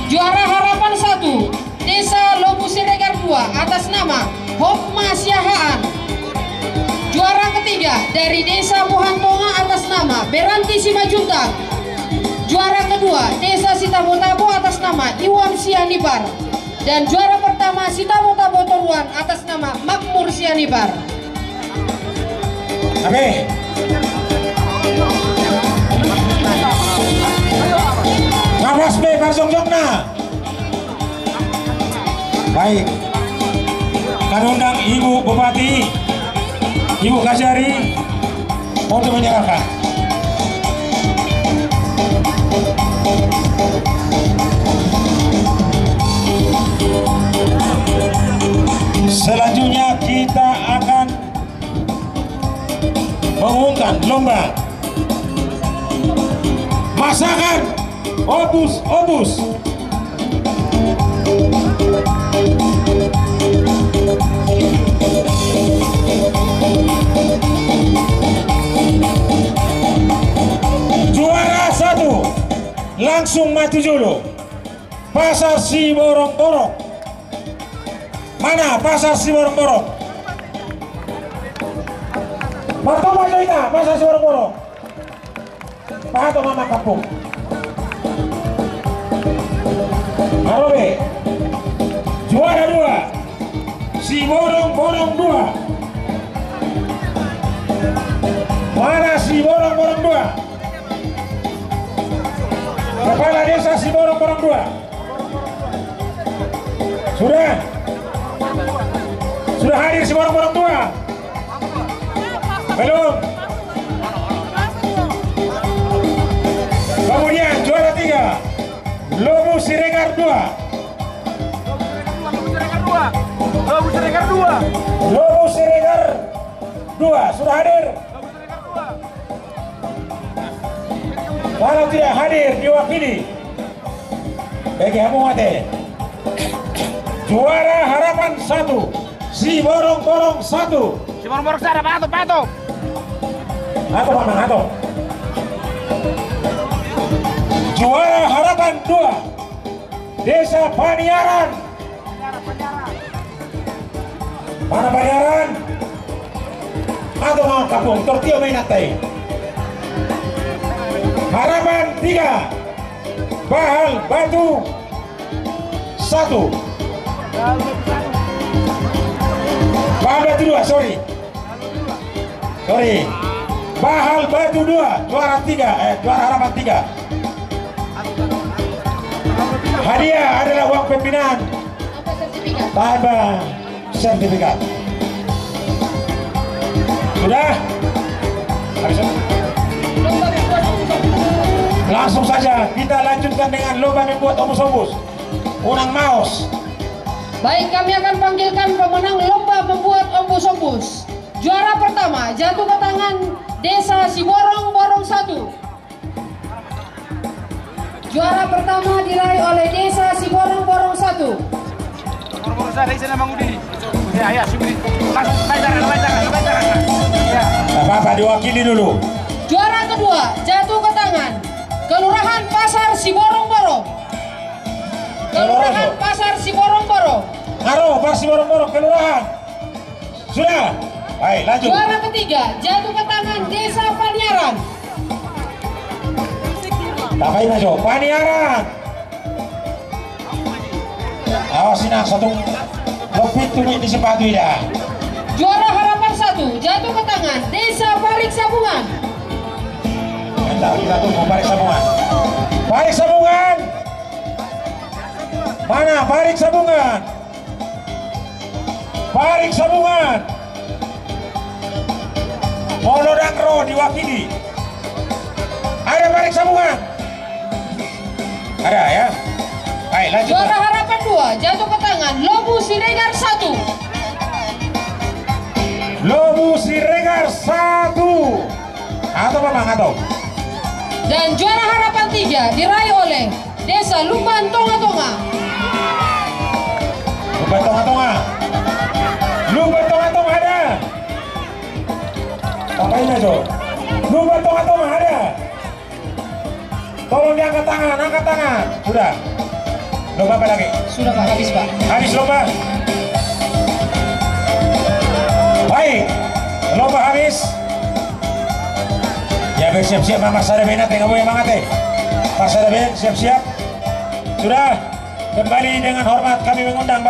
Juara harapan 1 Desa Lobu Siregar 2 atas nama Hokma Siahaan. Juara ketiga dari Desa Muhantonga atas nama Beranti Simanjuntak. Juara kedua Desa Sitabo-Tabo atas nama Iwan Sianibar. Dan juara pertama Sitabo-Tabo Toruan atas nama Makmur Sianibar. Oke. Nafas B Parsong Jokna. Baik. Kami undang Ibu Bupati, Ibu Kajari untuk menyerahkan. Selanjutnya kita akan mengumumkan lomba masakan obus. Juara 1 langsung maju dulu Pasar Siborong-Borong. Mana Pasar Siborong-Borong? Pertama kita Pasar Siborong-Borong. Pak atau Mama Kampung. Arobe. Juara 2 Siborong-Borong 2. Mana Siborong-Borong 2? Kepala Desa Siborong-Borong 2. Sudah hadir Siborong-Borong 2? Belum. Kemudian juara 3 Lobu Siregar 2. Lobu Siregar 2 sudah hadir. Kalau tidak hadir diwakili bagi Hamumate. Juara harapan 1 Siborong-Borong 1. Siborong-Borong sana patok. Atau mana atau? Juara harapan 2 Desa Paniaran. Mana Paniaran? Atau mau kampung Tortio Menatai. Harapan 3 Bahal Batu 1. Bahal Batu 2, sorry. Bahal Batu 2, juara harapan 3. Hadiah adalah uang pembinaan tambah sertifikat. Sudah? Habis. Langsung saja kita lanjutkan dengan lomba membuat obus-obus. Unang Maos. Baik, kami akan panggilkan pemenang lomba membuat obus-obus. Juara pertama jatuh ke tangan Desa Siborong-Borong 1. Juara pertama diraih oleh Desa Siborong-Borong 1. Siborong-Borong sana di sana Bang Udi. Ya, sini. Langsung lancar. Ya. Bapak diwakili dulu. Juara kedua jatuh ke tangan Kelurahan Pasar Siborong-Borong. Kelurahan Pasar Siborong-Borong. Pasar Siborong-Borong kelurahan. Sudah. Baik, lanjut. Juara ketiga jatuh ke tangan Desa Paniaran. Tapai maju, Paniaran. Awas ini satu lebih tunjuk di sepatu ya. Juara harapan 1 jatuh ke tangan Desa Balik Sabungan. Bentar, kita tunggu Balik Sabungan. Balik Sabungan. Mana Balik Sabungan? Paring Sambungan. Molo Dangro diwakili. Ada Paring Sambungan. Ada ya. Baik, lanjut. Juara Harapan 2 jatuh ke tangan Lobu Siregar 1. Lobu Siregar 1. Atau memang atau. Dan juara Harapan 3 diraih oleh Desa Lumban Tonga-Tonga. Lumban Tonga-Tonga. Lumban Tonga-Tonga ada. Apain aja? Lumban Tonga-Tonga ada. Tolong diangkat tangan, angkat tangan. Sudah. Lomba apa lagi? Sudah Pak, habis Pak. Habis lomba. Baik, lomba habis. Ya bersiap-siap Mama Sarabena, tengah boy mangate. Pak Sarabena siap-siap. Sudah, kembali dengan hormat kami mengundang